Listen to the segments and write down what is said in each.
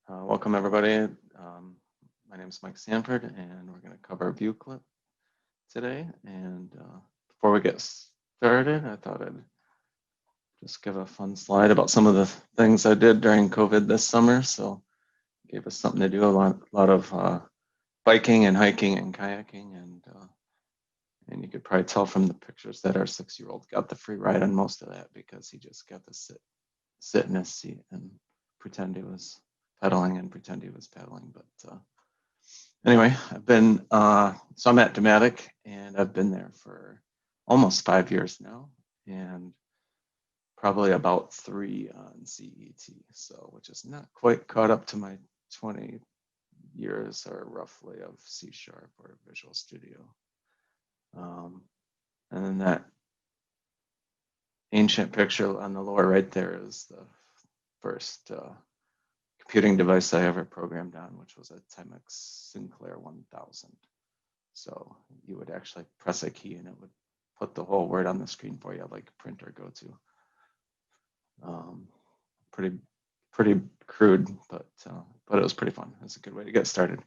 Welcome everybody. My name is Mike Sanford and we're going to cover ViewClip today. And before we get started, I thought I'd just give a fun slide about some of the things I did during COVID this summer. So it gave us something to do, a lot of biking and hiking and kayaking. And you could probably tell from the pictures that our 6-year-old got the free ride on most of that because he just got to sit in his seat and pretend he was pedaling and pretend he was paddling. But anyway, so I'm at Dematic and I've been there for almost 5 years now and probably about 3 on CET. So, which is not quite caught up to my 20 years or roughly of C# or Visual Studio. And then that ancient picture on the lower right there is the first computing device I ever programmed on, which was a Timex Sinclair 1000. So you would actually press a key and it would put the whole word on the screen for you, like print or go to. Pretty crude, but it was pretty fun. It's a good way to get started.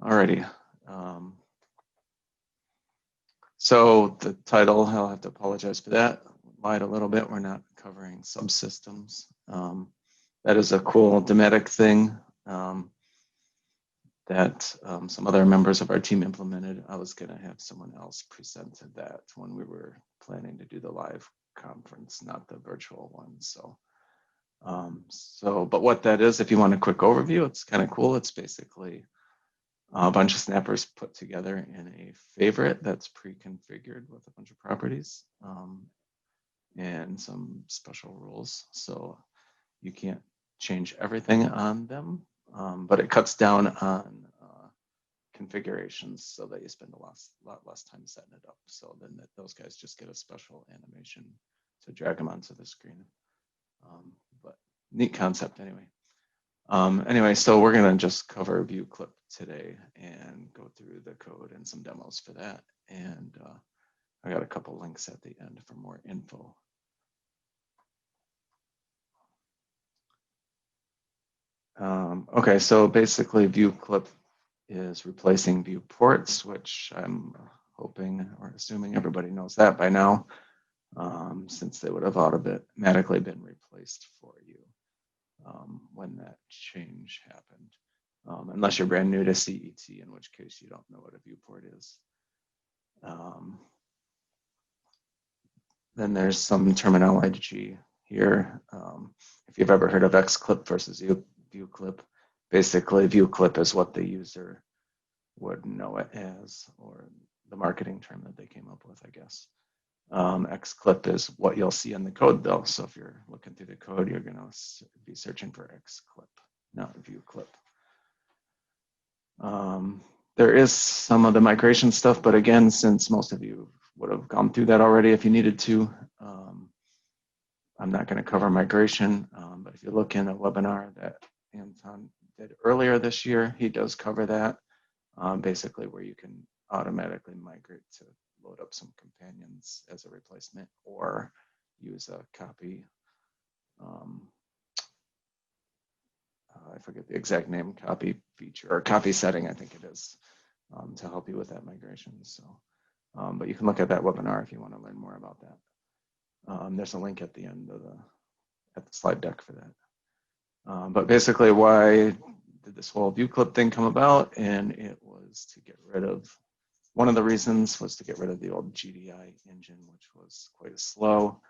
Alrighty. So the title, I'll have to apologize for that. Lied a little bit. We're not covering subsystems. That is a cool Dematic thing that some other members of our team implemented. I was going to have someone else present that when we were planning to do the live conference, not the virtual one. But what that is, if you want a quick overview, it's kind of cool. It's basically a bunch of snappers put together in a favorite that's pre-configured with a bunch of properties and some special rules. So you can't change everything on them, but it cuts down on configurations so that you spend a lot less time setting it up. So then those guys just get a special animation to drag them onto the screen. But neat concept anyway. Anyway, so we're going to just cover ViewClip today and go through the code and some demos for that. And I got a couple links at the end for more info. Okay, so basically ViewClip is replacing viewports, which I'm hoping or assuming everybody knows that by now, since they would have automatically been replaced for you when that change happened, unless you're brand new to CET, in which case you don't know what a viewport is. Then there's some terminology here. If you've ever heard of XClip versus ViewClip, basically ViewClip is what the user would know it as, or the marketing term that they came up with, I guess. XClip is what you'll see in the code though. So if you're looking through the code, you're going to be searching for XClip, not ViewClip. There is some of the migration stuff, but again, since most of you would have gone through that already if you needed to, I'm not going to cover migration, but if you look in a webinar that Anton did earlier this year, he does cover that, basically where you can automatically migrate to load up some companions as a replacement or use a copy. I forget the exact name, copy feature or copy setting, I think it is, to help you with that migration. So, but you can look at that webinar if you want to learn more about that. There's a link at the end of the slide deck for that. But basically, why did this whole ViewClip thing come about? And it was to get rid of, one of the reasons was to get rid of the old GDI engine, which was quite slow.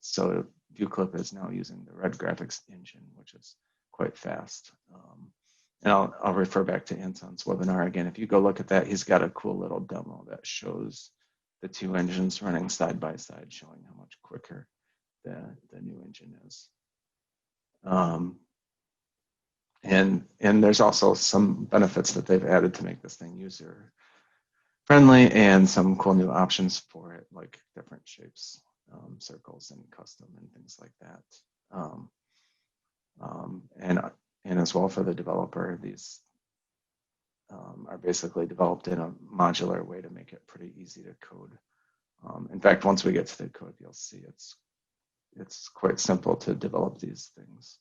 So ViewClip is now using the Red Graphics engine, which is quite fast. And I'll refer back to Anton's webinar again. If you go look at that, he's got a cool little demo that shows the two engines running side by side, showing how much quicker the new engine is. And there's also some benefits that they've added to make this thing user friendly and some cool new options for it, like different shapes, circles and custom and things like that. And as well for the developer, these are basically developed in a modular way to make it pretty easy to code. In fact, once we get to the code, you'll see it's it's quite simple to develop these things.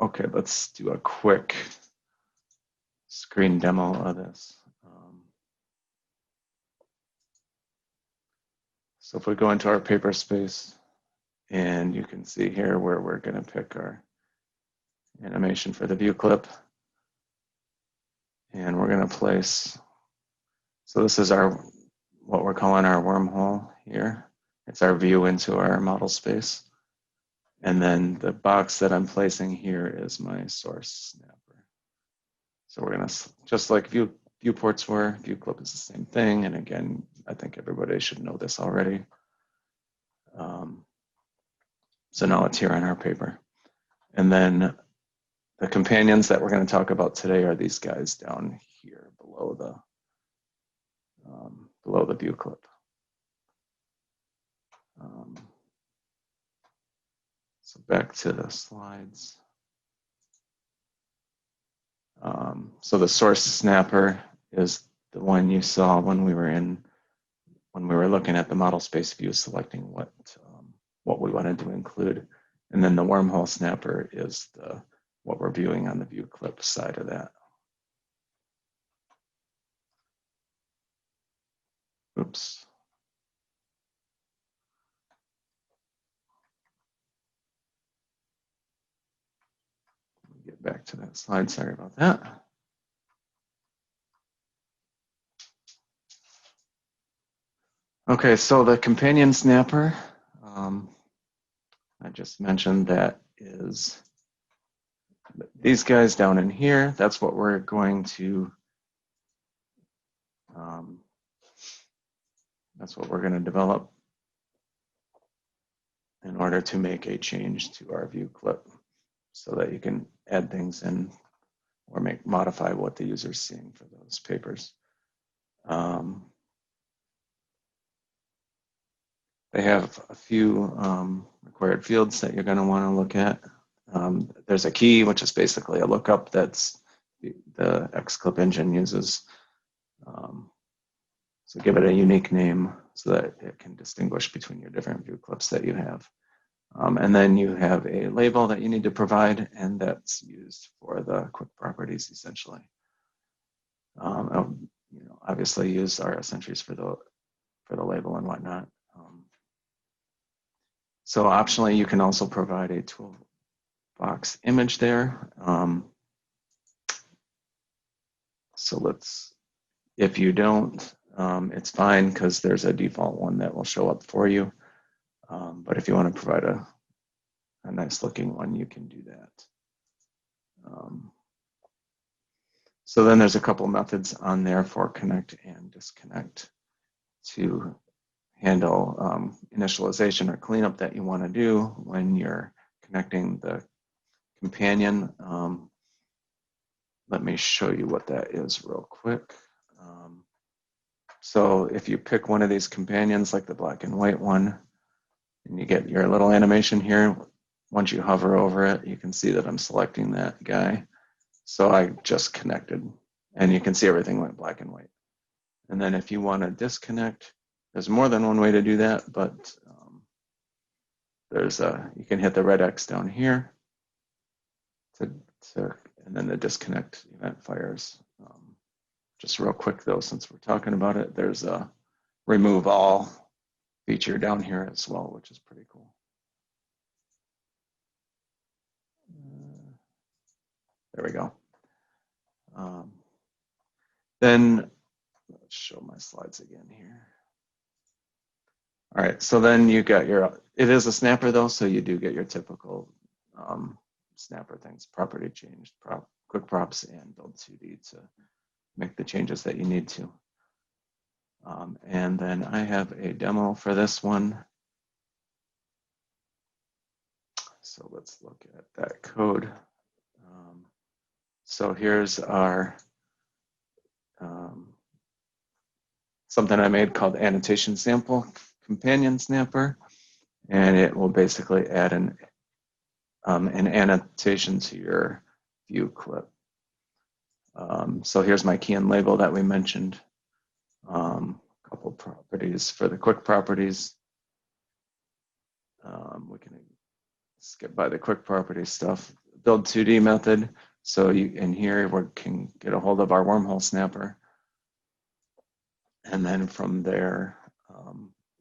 Okay, let's do a quick screen demo of this. So if we go into our paper space, and you can see here where we're going to pick our animation for the view clip. And we're going to place, so this is our, what we're calling our wormhole here. It's our view into our model space. And then the box that I'm placing here is my source snapper. So we're going to, just like viewports were, view clip is the same thing. And again, I think everybody should know this already. So now it's here on our paper. And then the companions that we're going to talk about today are these guys down here below the view clip. So back to the slides. So the source snapper is the one you saw when we were looking at the model space view, selecting what we wanted to include. And then the wormhole snapper is what we're viewing on the view clip side of that. Oops. Get back to that slide, sorry about that. Okay, so the companion snapper, I just mentioned that is these guys down in here. That's what we're going to, develop in order to make a change to our view clip so that you can add things in or modify what the user's seeing for those papers. They have a few required fields that you're going to want to look at. There's a key, which is basically a lookup that's the XClip engine uses. So give it a unique name so that it can distinguish between your different view clips that you have. And then you have a label that you need to provide, and that's used for the quick properties, essentially. Obviously use RS entries for the label and whatnot. So optionally, you can also provide a toolbox image there. So if you don't, it's fine because there's a default one that will show up for you. But if you want to provide a nice looking one, you can do that. So then there's a couple methods on there for connect and disconnect to handle initialization or cleanup that you want to do when you're connecting the companion. Let me show you what that is real quick. So if you pick one of these companions, like the black and white one, and you get your little animation here, once you hover over it, you can see that I'm selecting that guy. So I just connected, and you can see everything went black and white. And then if you want to disconnect, there's more than one way to do that, but you can hit the red X down here and then the disconnect event fires. Just real quick though, since we're talking about it, there's a remove all feature down here as well, which is pretty cool. There we go. Then let's show my slides again here. All right, so then you got it is a snapper though, so you do get your typical snapper things, property changed, quick props, and build 2D to make the changes that you need to. And then I have a demo for this one. So let's look at that code. So here's our something I made called annotation sample companion snapper, and it will basically add an annotation to your view clip. So here's my key and label that we mentioned. couple properties for the quick properties. We can skip by the quick property stuff. Build 2D method. So you in here we can get a hold of our wormhole snapper, and then from there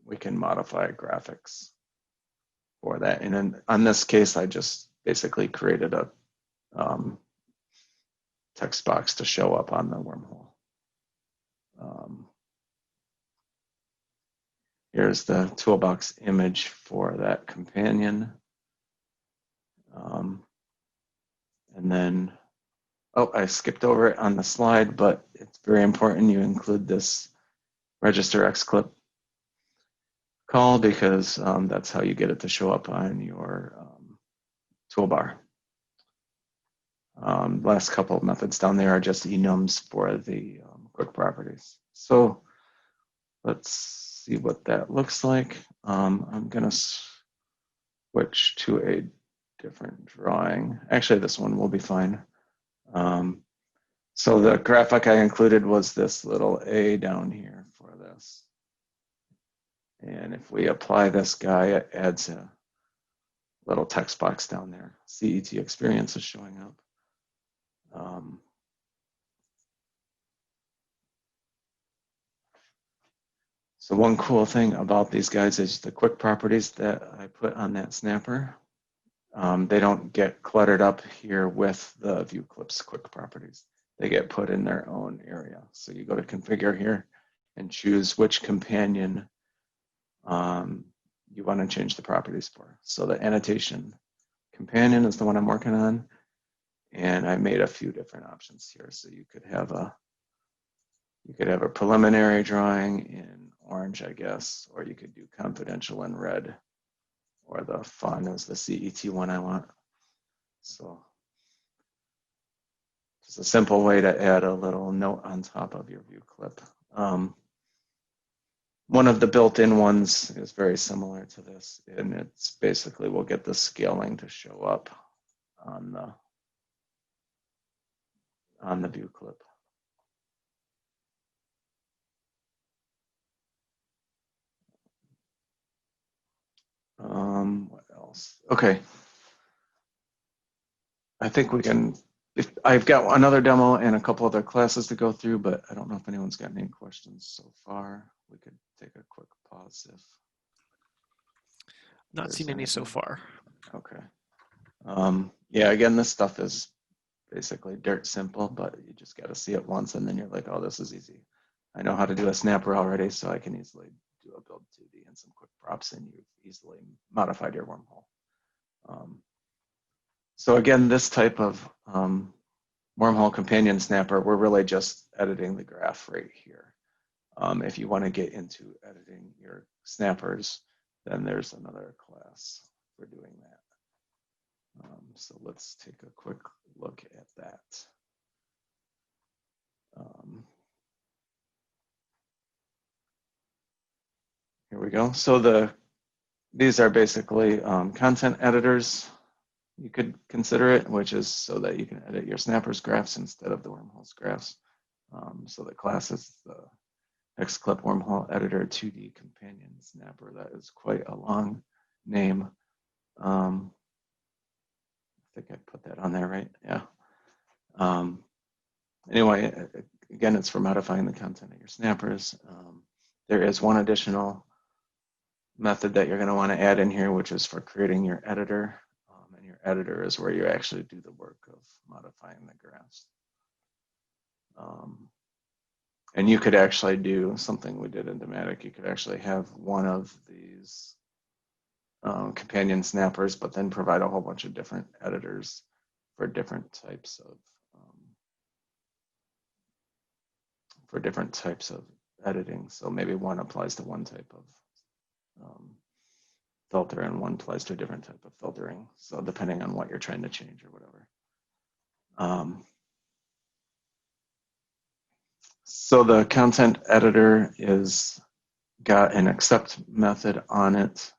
we can modify graphics for that. And then on this case, I just basically created a text box to show up on the wormhole. Here's the toolbox image for that companion. And then, oh, I skipped over it on the slide, but it's very important you include this register xclip call, because that's how you get it to show up on your toolbar. Last couple of methods down there are just enums for the quick properties. So let's see what that looks like. I'm going to switch to a different drawing. Actually, this one will be fine. So the graphic I included was this little A down here for this. And if we apply this guy, it adds a little text box down there. CET experience is showing up. So one cool thing about these guys is the quick properties that I put on that snapper. They don't get cluttered up here with the view clips quick properties. They get put in their own area. So you go to configure here and choose which companion you want to change the properties for. So the annotation companion is the one I'm working on. And I made a few different options here. So you could have a preliminary drawing in orange, I guess, or you could do confidential in red, or the font is the CET one I want. So just a simple way to add a little note on top of your view clip. One of the built-in ones is very similar to this, and it's basically we'll get the scaling to show up on the view clip. What else? Okay. I think we can, I've got another demo and a couple other classes to go through, but I don't know if anyone's got any questions so far. We could take a quick pause if. Not seen any so far. Okay. Yeah, again, this stuff is basically dirt simple, but you just got to see it once and then you're like, oh, this is easy. I know how to do a snapper already, so I can easily do a build 2D and some quick props, and you've easily modified your wormhole. So again, this type of wormhole companion snapper, we're really just editing the graph right here. If you want to get into editing your snappers, then there's another class for doing that. So let's take a quick look at that. Here we go. So these are basically content editors. You could consider it, which is so that you can edit your snappers graphs instead of the wormholes graphs. So the class is the xclip wormhole editor 2D companion snapper. That is quite a long name. I think I put that on there, right? Yeah. Anyway, again, it's for modifying the content of your snappers. There is one additional method that you're going to want to add in here, which is for creating your editor. And your editor is where you actually do the work of modifying the graphs. And you could actually do something we did in Dematic. You could actually have one of these companion snappers, but then provide a whole bunch of different editors for different types of editing. So maybe one applies to one type of filter and one applies to a different type of filtering. So depending on what you're trying to change or whatever. So the content editor is got an accept method on it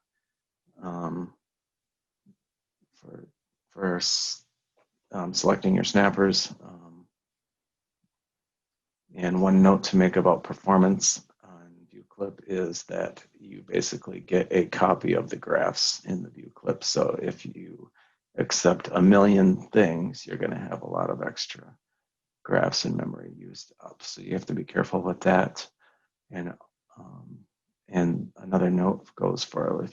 for selecting your snappers. And one note to make about performance on view clip is that you basically get a copy of the graphs in the view clip. So if you accept 1,000,000 things, you're going to have a lot of extra graphs in memory used up. So you have to be careful with that. And another note goes for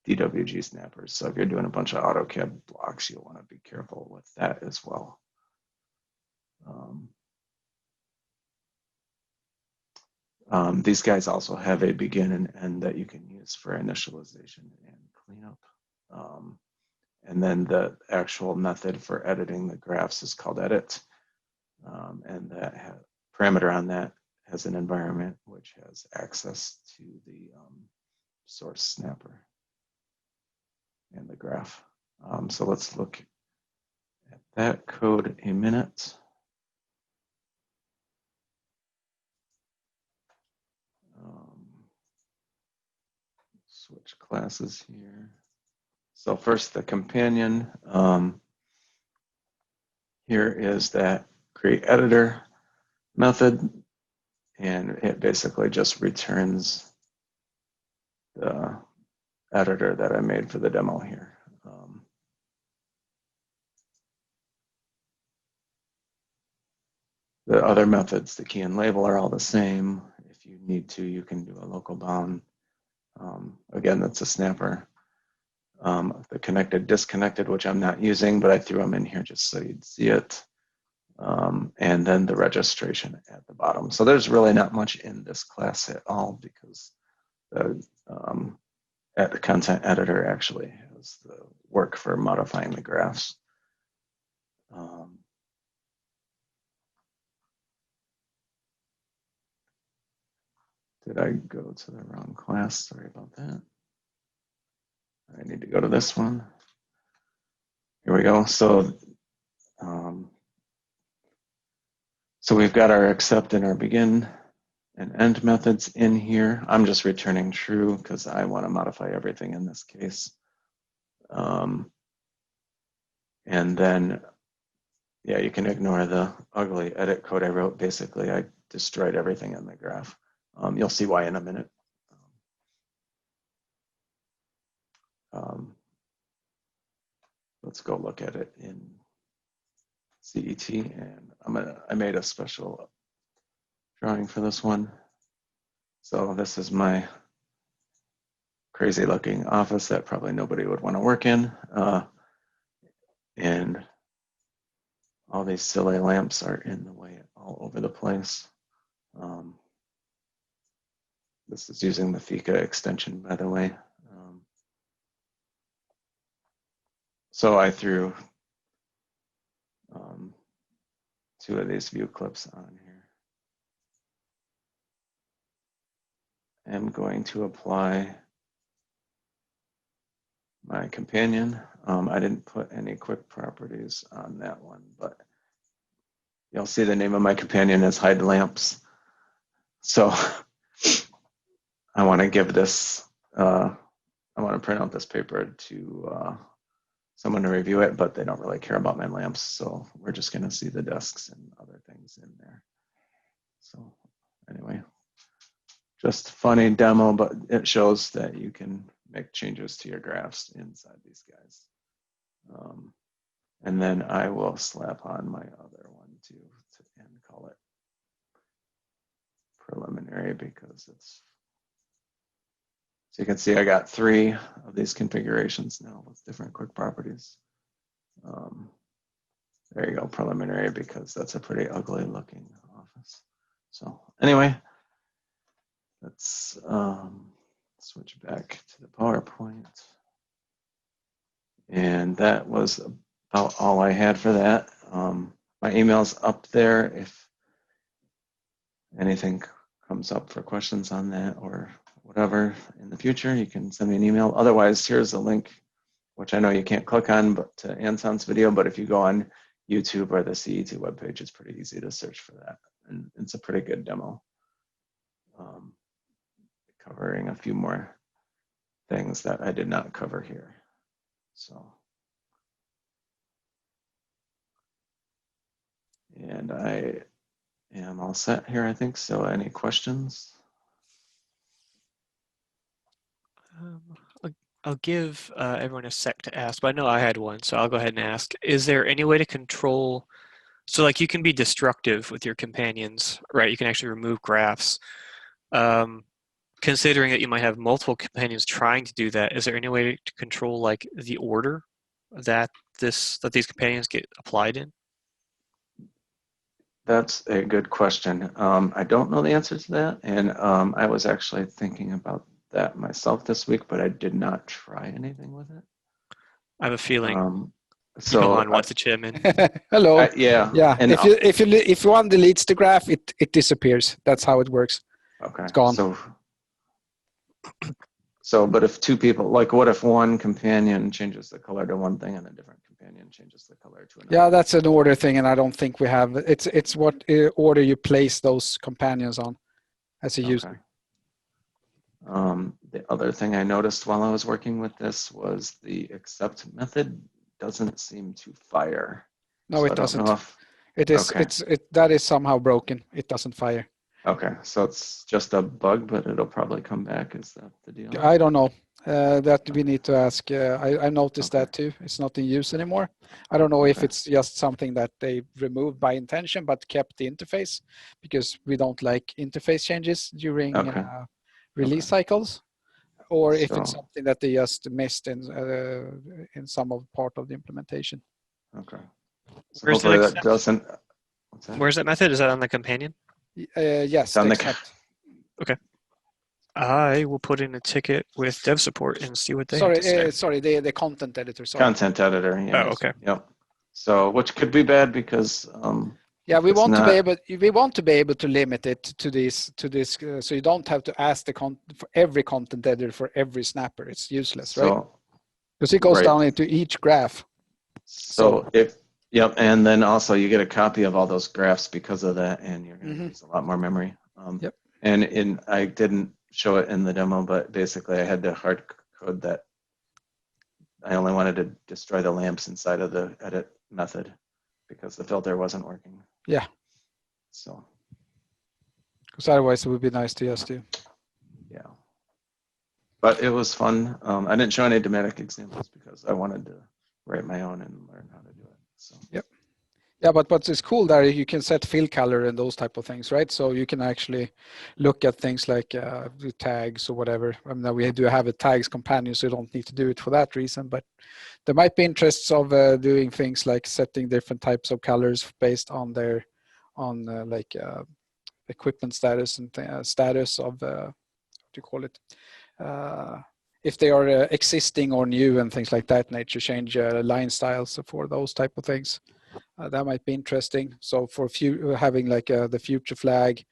DWG snappers. So if you're doing a bunch of AutoCAD blocks, you'll want to be careful with that as well. These guys also have a begin and end that you can use for initialization and cleanup. And then the actual method for editing the graphs is called edit. And that parameter on that has an environment which has access to the source snapper and the graph. So let's look at that code a minute. Switch classes here. So first, the companion. Here is that create editor method, and it basically just returns the editor that I made for the demo here. The other methods, the key and label, are all the same. If you need to, you can do a local bound. Again, that's a snapper. The connected, disconnected, which I'm not using, but I threw them in here just so you'd see it. And then the registration at the bottom. So there's really not much in this class at all because the content editor actually has the work for modifying the graphs. Did I go to the wrong class? Sorry about that. I need to go to this one. Here we go. So we've got our accept and our begin and end methods in here. I'm just returning true because I want to modify everything in this case. And then, yeah, you can ignore the ugly edit code I wrote. Basically, I destroyed everything in the graph. You'll see why in a minute. Let's go look at it in CET, and I made a special drawing for this one. So this is my crazy looking office that probably nobody would want to work in. And all these silly lamps are in the way all over the place. This is using the Fika extension, by the way. So I threw 2 of these view clips on here. I'm going to apply my companion. I didn't put any quick properties on that one, but you'll see the name of my companion is hide lamps. So I want to give this, I want to print out this paper to someone to review it, but they don't really care about my lamps. So we're just going to see the desks and other things in there. So anyway, just funny demo, but it shows that you can make changes to your graphs inside these guys. And then I will slap on my other one too and call it preliminary because it's, so you can see I got 3 of these configurations now with different quick properties. There you go, preliminary, because that's a pretty ugly looking office. So anyway, let's switch back to the PowerPoint. And that was about all I had for that. My email's up there. If anything comes up for questions on that or whatever in the future, you can send me an email. Otherwise, here's a link, which I know you can't click on, but to Anton's video. But if you go on YouTube or the CET webpage, it's pretty easy to search for that. And it's a pretty good demo, covering a few more things that I did not cover here. So, and I am all set here, I think. So any questions? I'll give everyone a sec to ask, but I know I had one, so I'll go ahead and ask. Is there any way to control, so like you can be destructive with your companions, right? You can actually remove graphs. Considering that you might have multiple companions trying to do that, is there any way to control like the order that these companions get applied in? That's a good question. I don't know the answer to that, and I was actually thinking about that myself this week, but I did not try anything with it. I have a feeling So Johan wants to chime in. Hello. yeah. Yeah. And If one deletes the graph, it disappears. That's how it works. okay. It's gone. So, but if two people, like, what if one companion changes the color to one thing and a different companion changes the color to another? Yeah, that's an order thing, and I don't think we have. It's what order you place those companions on as a user. The other thing I noticed while I was working with this was the accept method doesn't seem to fire. No, so it I don't doesn't. know if, It is. okay. That is somehow broken. It doesn't fire. Okay, so it's just a bug, but it'll probably come back. Is that the deal? I don't know. That we need to ask. I noticed that too. It's not in use anymore. I don't know if it's just something that they removed by intention but kept the interface, because we don't like interface changes during release cycles, or if it's something that they just missed in some of part of the implementation. Okay. So Where's hopefully that doesn't. Where's that method? Is that on the companion? Yes. Okay. I will put in a ticket with dev support and see what they have to say. Sorry, the content editor. Sorry. Content editor. Yeah. Oh, okay. Yep. So, which could be bad because. Yeah, we want to be able to limit it to this. So you don't have to ask for every content editor for every snapper. It's useless, right? Because it goes down into each graph. So yep, and then also you get a copy of all those graphs because of that, and you're going to use a lot more memory. Yep. And I didn't show it in the demo, but basically I had to hard code that I only wanted to destroy the lamps inside of the edit method because the filter wasn't working. Yeah. So. Because otherwise it would be nice to just do. Yeah. But it was fun. I didn't show any dramatic examples because I wanted to write my own and learn how to do it. So. Yep. Yeah, but what's cool there, you can set fill color and those type of things, right? So you can actually look at things like the tags or whatever. I mean, we do have a tags companion, so you don't need to do it for that reason. But there might be interests of doing things like setting different types of colors based on their equipment status and status of what do you call it? If they are existing or new and things like that nature, change line styles for those type of things. That might be interesting. So for having like the future flag,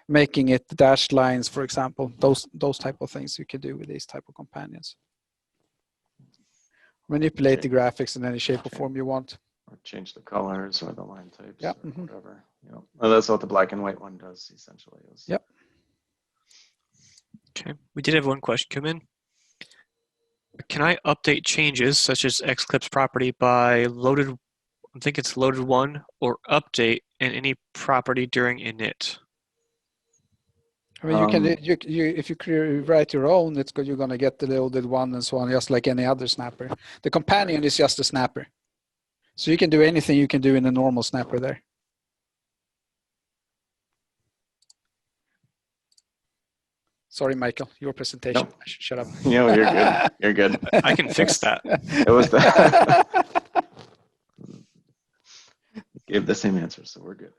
making it dashed lines, for example, those type of things you can do with these type of companions. Manipulate the graphics in any shape or form you want. Or change the colors or the line types or whatever. Well, that's what the black and white one does essentially. Yep. Okay, we did have one question come in. Can I update changes such as Xclipse property by loaded, I think it's loaded one, or update in any property during init? I mean, you can if you write your own, you're going to get the loaded one and so on, just like any other snapper. The companion is just a snapper, so you can do anything you can do in a normal snapper there. Sorry, Michael, your presentation. Nope. I should shut up. No, you're good. You're good. I can fix that. It was that. Gave the same answer, so we're good.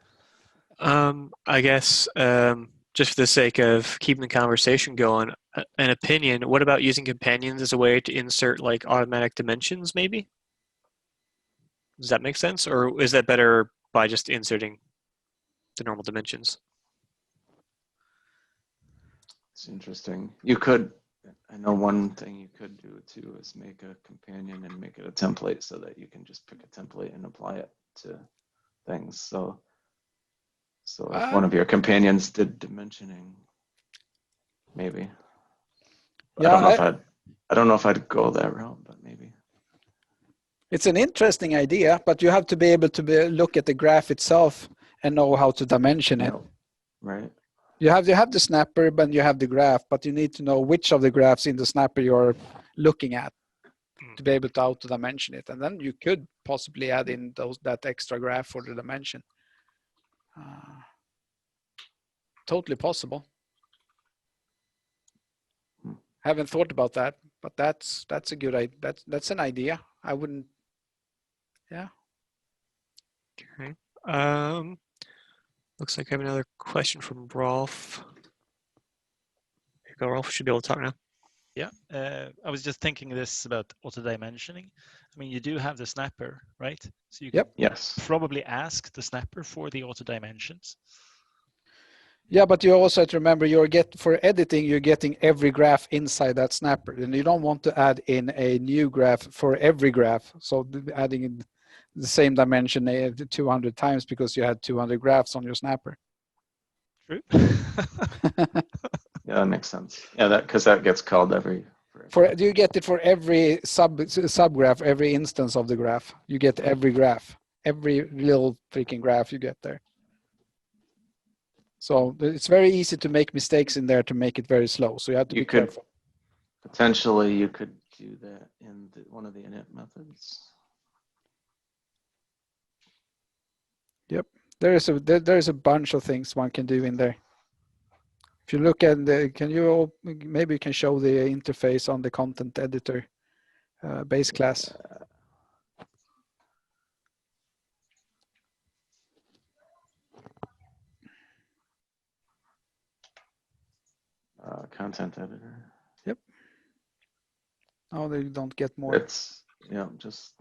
I guess just for the sake of keeping the conversation going, an opinion, what about using companions as a way to insert like automatic dimensions maybe? Does that make sense? Or is that better by just inserting the normal dimensions? It's interesting. You could, I know one thing you could do too is make a companion and make it a template so that you can just pick a template and apply it to things. So if one of your companions did dimensioning, maybe. Yeah, I don't know if I'd go that route, but maybe. It's an interesting idea, but you have to be able to look at the graph itself and know how to dimension it. Right. You have the snapper, but you have the graph, but you need to know which of the graphs in the snapper you're looking at to be able to auto dimension it, and then you could possibly add in that extra graph for the dimension. Totally possible. Haven't thought about that, but that's a good idea. That's an idea. I wouldn't. Yeah. Okay. Looks like I have another question from Rolf. Here you go, Rolf. Should be able to talk now. Yeah, I was just thinking this about auto dimensioning. I mean, you do have the snapper, right? So you could Yes. probably ask the snapper for the auto dimensions. Yeah, but you also have to remember for editing, you're getting every graph inside that snapper, and you don't want to add in a new graph for every graph. So adding in the same dimension 200 times because you had 200 graphs on your snapper. True. Yeah, that makes sense. Yeah, because that gets called every. Do you get it for every subgraph, every instance of the graph? You get every graph, every little freaking graph you get there. So it's very easy to make mistakes in there to make it very slow. So you have to be careful. Potentially, you could do that in one of the init methods. Yep, there's a bunch of things one can do in there. If you look at maybe you can show the interface on the content editor base class. Content editor. Yep. Oh, they don't get more. It's just.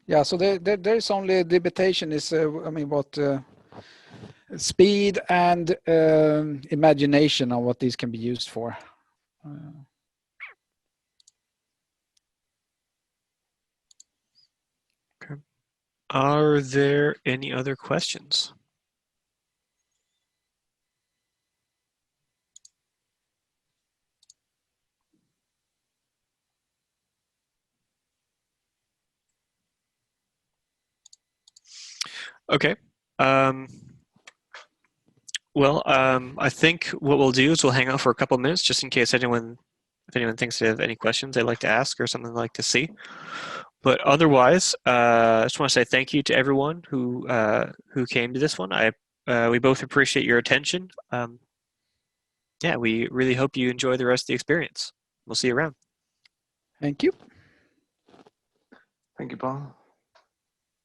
Yeah, so there's only the limitation is what speed and imagination on what these can be used for. Okay. Are there any other questions? Okay. Well, I think what we'll do is we'll hang out for a couple of minutes just in case if anyone thinks they have any questions they'd like to ask or something they'd like to see. But otherwise, I just want to say thank you to everyone who came to this one. We both appreciate your attention. Yeah, we really hope you enjoy the rest of the experience. We'll see you around. Thank you. Thank you, Paul.